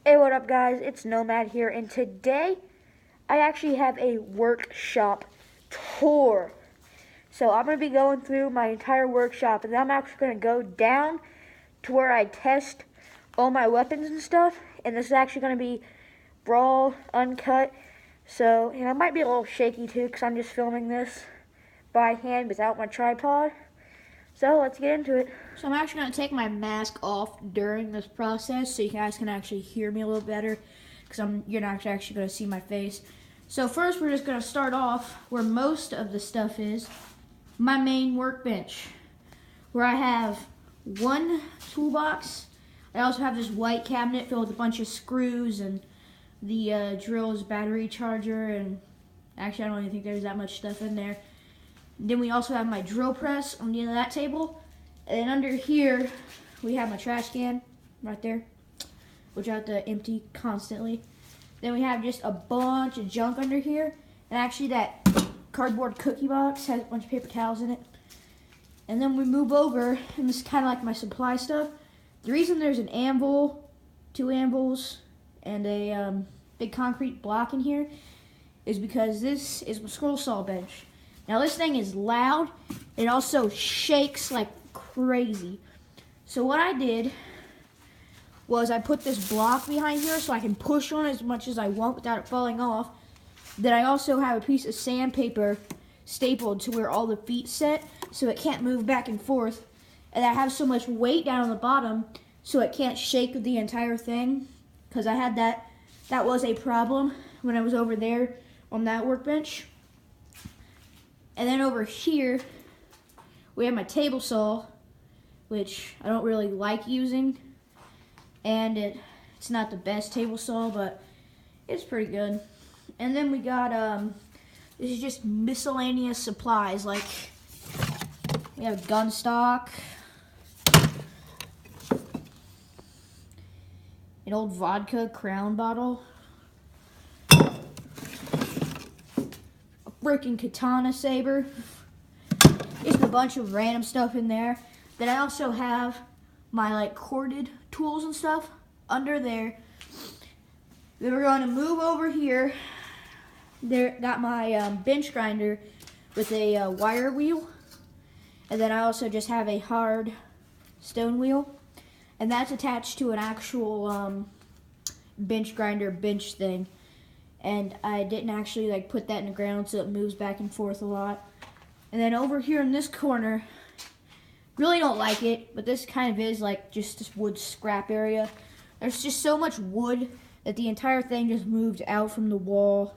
Hey, what up, guys? It's Nomad here, and today I actually have a workshop tour. So I'm going to be going through my entire workshop, and I'm actually going to go down to where I test all my weapons and stuff. And this is actually going to be raw, uncut. So, it might be a little shaky too, because I'm just filming this by hand without my tripod. So let's get into it. So I'm actually going to take my mask off during this process so you guys can actually hear me a little better, because you're not actually going to see my face. So first we're just going to start off where most of the stuff is, my main workbench, where I have one toolbox. I also have this white cabinet filled with a bunch of screws and the drill's battery charger, and actually I don't even think there's that much stuff in there. Then we also have my drill press on the end of that table. And then under here, we have my trash can right there, which I have to empty constantly. Then we have just a bunch of junk under here. And actually that cardboard cookie box has a bunch of paper towels in it. And then we move over, and this is kind of like my supply stuff. The reason there's an anvil, 2 anvils, and a big concrete block in here is because this is my scroll saw bench. Now this thing is loud. It also shakes like crazy. So what I did was I put this block behind here so I can push on it as much as I want without it falling off. Then I also have a piece of sandpaper stapled to where all the feet sit so it can't move back and forth. And I have so much weight down on the bottom so it can't shake the entire thing, because I had that was a problem when I was over there on that workbench. And then over here, we have my table saw, which I don't really like using. And it's not the best table saw, but it's pretty good. And then we got, this is just miscellaneous supplies. Like, we have gun stock, an old vodka Crown bottle, freaking katana saber. Just a bunch of random stuff in there. Then I also have my corded tools and stuff under there. Then we're going to move over here. There, got my bench grinder with a wire wheel. And then I also just have a hard stone wheel. And that's attached to an actual bench grinder bench thing. And I didn't actually put that in the ground so it moves back and forth a lot. And then over here in this corner, really don't like it, but this kind of is just this wood scrap area. There's just so much wood that the entire thing just moved out from the wall.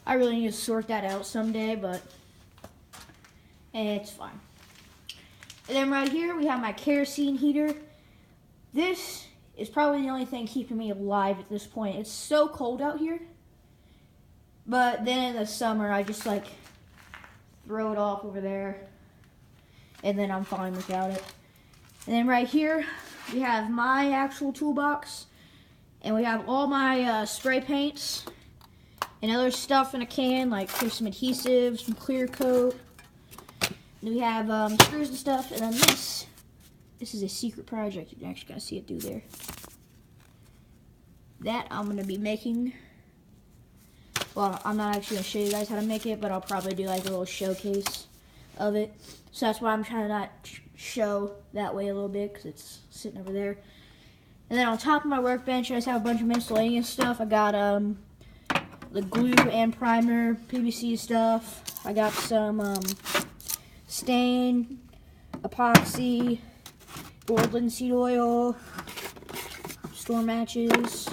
I really need to sort that out someday, but it's fine. And then right here we have my kerosene heater. This is probably the only thing keeping me alive at this point. It's so cold out here. But then in the summer, I just throw it off over there, and then I'm fine without it. And then right here, we have my actual toolbox, and we have all my spray paints and other stuff in a can, here's some adhesive, some clear coat. And we have screws and stuff, and then this is a secret project. You actually gotta see it through there. That I'm gonna be making. Well, I'm not actually going to show you guys how to make it, but I'll probably do a little showcase of it. So that's why I'm trying to not show that way a little bit, because it's sitting over there. And then on top of my workbench, I just have a bunch of miscellaneous stuff. I got the glue and primer, PVC stuff. I got some stain, epoxy, board linseed oil, store matches,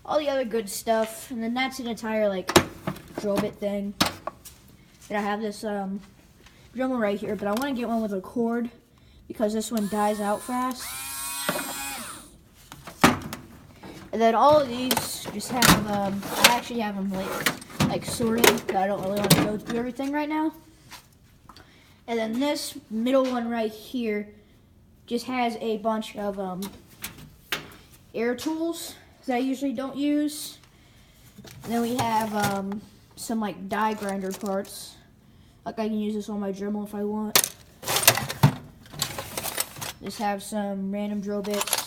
all the other good stuff. And then that's an entire drill bit thing. And I have this Dremel right here, but I want to get one with a cord because this one dies out fast. And then all of these just have I actually have them sorted, but I don't really want to go through everything right now. And then this middle one right here just has a bunch of air tools that I usually don't use. And then we have some die grinder parts. I can use this on my Dremel if I want. Just have some random drill bits.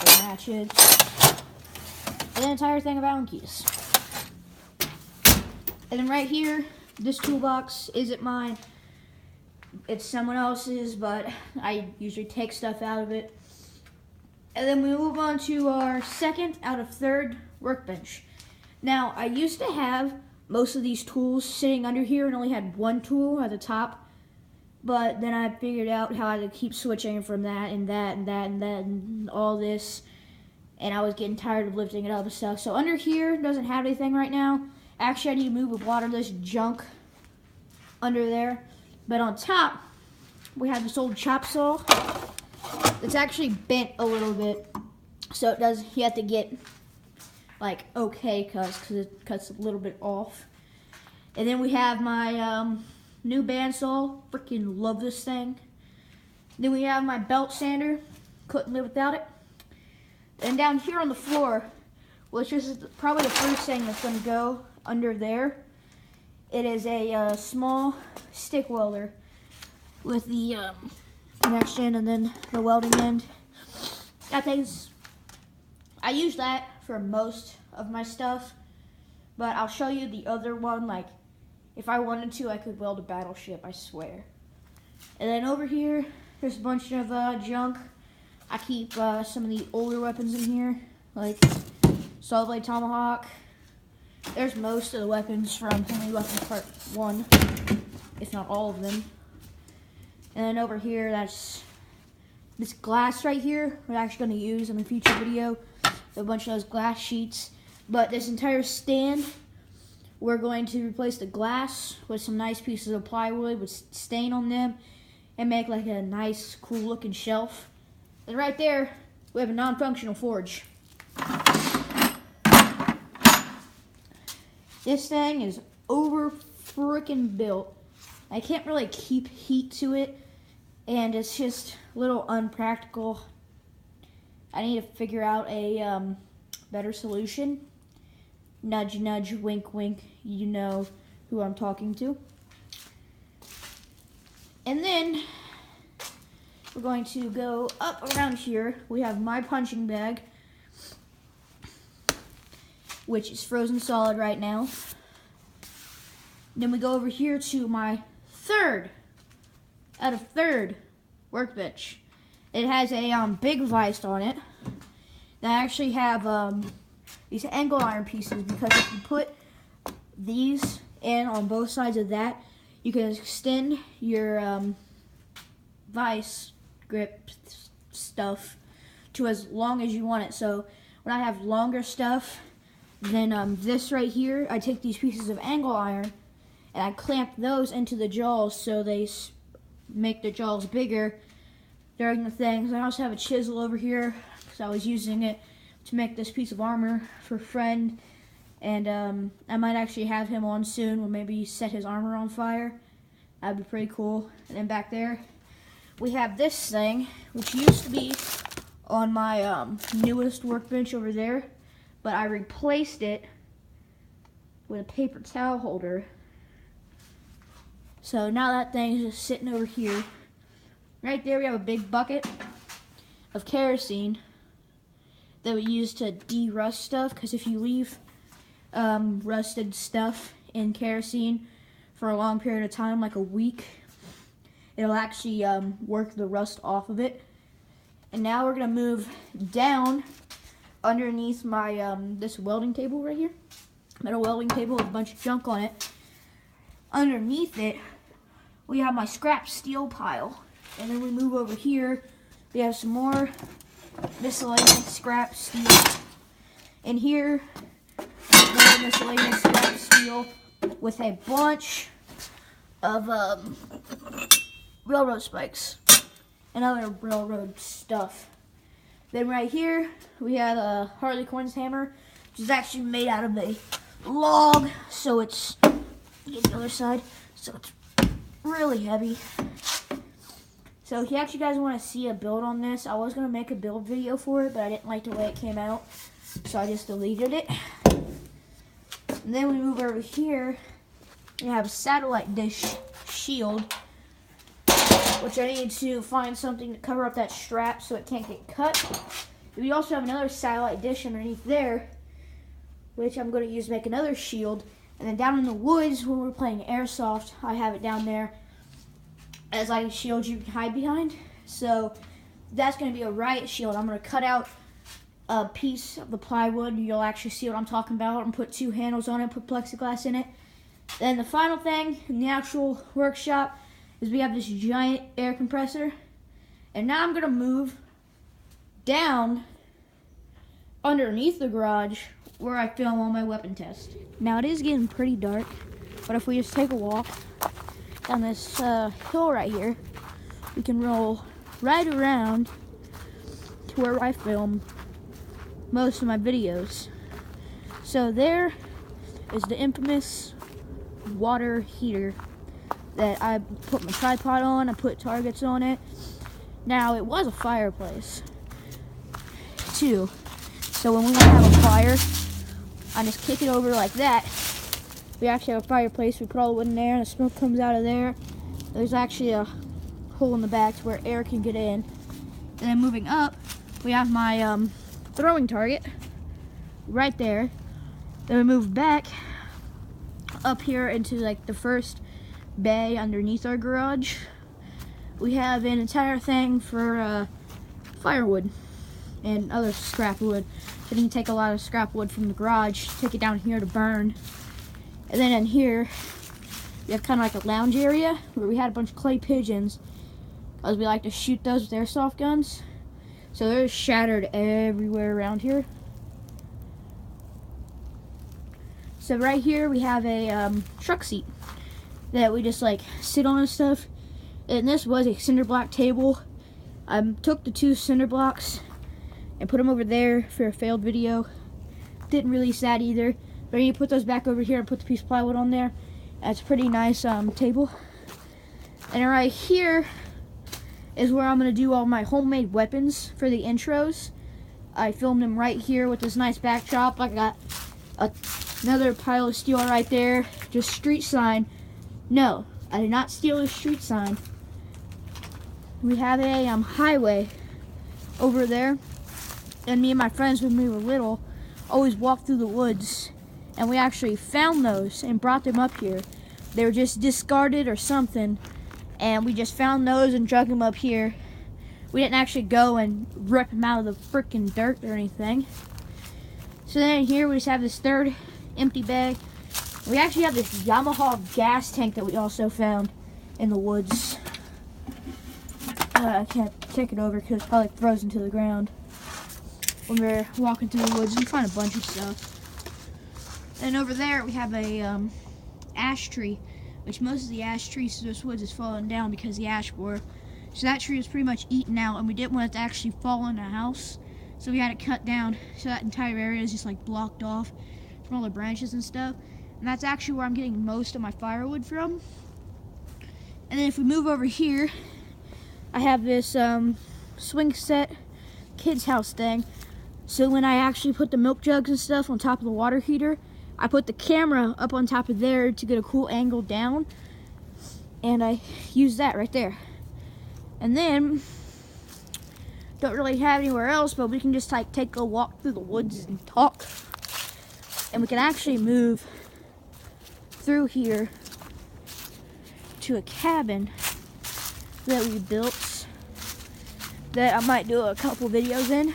it matches. And the entire thing of Allen keys. And then right here, this toolbox isn't mine. It's someone else's, but I usually take stuff out of it. And then we move on to our second out of third workbench. Now, I used to have most of these tools sitting under here and only had one tool at the top. But then I figured out how to keep switching from that and that and that and that and all this. And I was getting tired of lifting it up and stuff. So under here doesn't have anything right now. Actually, I need to move a lot of this junk under there. But on top, we have this old chop saw. It's actually bent a little bit. So it does, you have to get like okay cuts because it cuts a little bit off. And then we have my new bandsaw. Freaking love this thing. Then we have my belt sander. Couldn't live without it. And down here on the floor, which is probably the first thing that's going to go under there, it is a small stick welder with the connection and then the welding end. That thing's, I use that for most of my stuff, but I'll show you the other one. Like, if I wanted to, I could weld a battleship, I swear. And then over here, there's a bunch of junk. I keep some of the older weapons in here, like Saw Blade Tomahawk. There's most of the weapons from Henry Weapons Part 1, if not all of them. And then over here, that's this glass right here we're actually going to use in a future video. A bunch of those glass sheets. But this entire stand, we're going to replace the glass with some nice pieces of plywood with stain on them and make like a nice, cool looking shelf. And right there, we have a non-functional forge. This thing is over freaking built. I can't really keep heat to it, and it's just a little unpractical. I need to figure out a better solution. Nudge, nudge, wink, wink. You know who I'm talking to. And then we're going to go up around here. We have my punching bag, which is frozen solid right now. Then we go over here to my third out of third workbench. It has a big vise on it. They actually have these angle iron pieces, because if you put these in on both sides of that, you can extend your vise grip stuff to as long as you want it. So when I have longer stuff than this right here, I take these pieces of angle iron and I clamp those into the jaws so they make the jaws bigger during the things. I also have a chisel over here because I was using it to make this piece of armor for a friend, and I might actually have him on soon. We'll maybe set his armor on fire. That'd be pretty cool. And then back there we have this thing, which used to be on my newest workbench over there, but I replaced it with a paper towel holder. So now that thing's just sitting over here. Right there we have a big bucket of kerosene that we use to de-rust stuff, because if you leave rusted stuff in kerosene for a long period of time, like a week, it'll actually work the rust off of it. And now we're gonna move down underneath my this welding table right here, metal welding table with a bunch of junk on it. Underneath it, we have my scrap steel pile, and then we move over here. We have some more miscellaneous scrap steel. And here, more miscellaneous scrap steel with a bunch of railroad spikes and other railroad stuff. Then right here, we have a Harley Quinn's hammer, which is actually made out of a log, so it's, get the other side, so it's really heavy. So if you actually guys want to see a build on this, I was going to make a build video for it, but I didn't like the way it came out, so I just deleted it. And then we move over here, we have a satellite dish shield, which I need to find something to cover up that strap so it can't get cut. We also have another satellite dish underneath there, which I'm going to use to make another shield. And then down in the woods, when we're playing airsoft, I have it down there as like a shield you can hide behind. So that's going to be a riot shield. I'm going to cut out a piece of the plywood. You'll actually see what I'm talking about, and put 2 handles on it, put plexiglass in it. Then the final thing in the actual workshop is we have this giant air compressor. And now I'm going to move down underneath the garage where I film all my weapon tests. Now it is getting pretty dark, but if we just take a walk down this hill right here, we can roll right around to where I film most of my videos. So there is the infamous water heater that I put my tripod on. I put targets on it. Now it was a fireplace too, so when we want to have a fire, I just kick it over like that. We actually have a fireplace. We put all the wood in there, and the smoke comes out of there. There's actually a hole in the back to where air can get in. And then moving up, we have my throwing target right there. Then we move back up here into like the first bay underneath our garage. We have an entire thing for firewood and other scrap wood. So you can take a lot of scrap wood from the garage, take it down here to burn. And then in here, we have kind of like a lounge area where we had a bunch of clay pigeons, because we like to shoot those with airsoft guns. So they're shattered everywhere around here. So right here we have a truck seat that we just like sit on and stuff. And this was a cinder block table. I took the 2 cinder blocks and put them over there for a failed video. Didn't release that either. But you put those back over here and put the piece of plywood on there. That's a pretty nice table. And right here is where I'm going to do all my homemade weapons for the intros. I filmed them right here with this nice backdrop. I got another pile of steel right there. Just street sign. No, I did not steal a street sign. We have a highway over there. And me and my friends, when we were little, always walked through the woods. And we actually found those and brought them up here. They were just discarded or something. And we just found those and drug them up here. We didn't actually go and rip them out of the freaking dirt or anything. So then here we just have this third empty bag. We actually have this Yamaha gas tank that we also found in the woods. I can't kick it over because it's probably frozen to the ground. When we're walking through the woods, we find a bunch of stuff. And over there we have a ash tree, which most of the ash trees in this woods is falling down because the ash borer. So that tree was pretty much eaten out, and we didn't want it to actually fall in a house. So we had it cut down, so that entire area is just like blocked off from all the branches and stuff. And that's actually where I'm getting most of my firewood from. And then if we move over here, I have this swing set kids house thing. So when I actually put the milk jugs and stuff on top of the water heater, I put the camera up on top of there to get a cool angle down. And I use that right there. And then, don't really have anywhere else, but we can just like take a walk through the woods and talk. And we can actually move through here to a cabin that we built that I might do a couple videos in.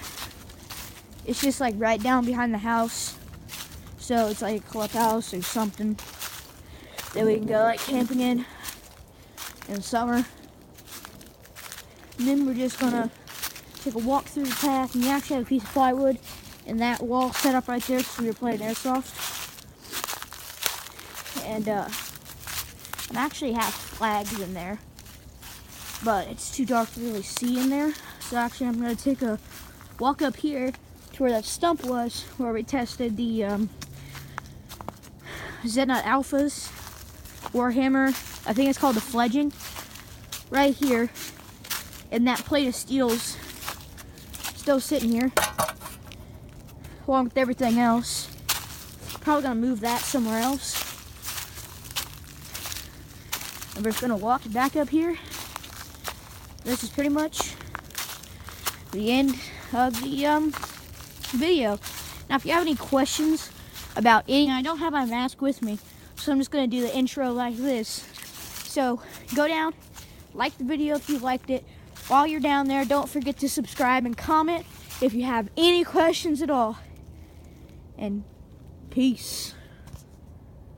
It's just like right down behind the house, so it's like a clubhouse or something that we can go like camping in the summer. And then we're just gonna take a walk through the path, and we actually have a piece of plywood and that wall set up right there because we were playing airsoft. And I actually have flags in there, but it's too dark to really see in there. So actually I'm gonna take a walk up here to where that stump was, where we tested the Z-Nut Alphas, Warhammer, I think it's called the Fledging, right here. And that plate of steel's still sitting here, along with everything else. Probably gonna move that somewhere else. And we're just gonna walk back up here. This is pretty much the end of the video. Now, if you have any questions about anything, I don't have my mask with me, so I'm just going to do the intro like this. So, go down, like the video if you liked it. While you're down there, don't forget to subscribe and comment if you have any questions at all. And peace.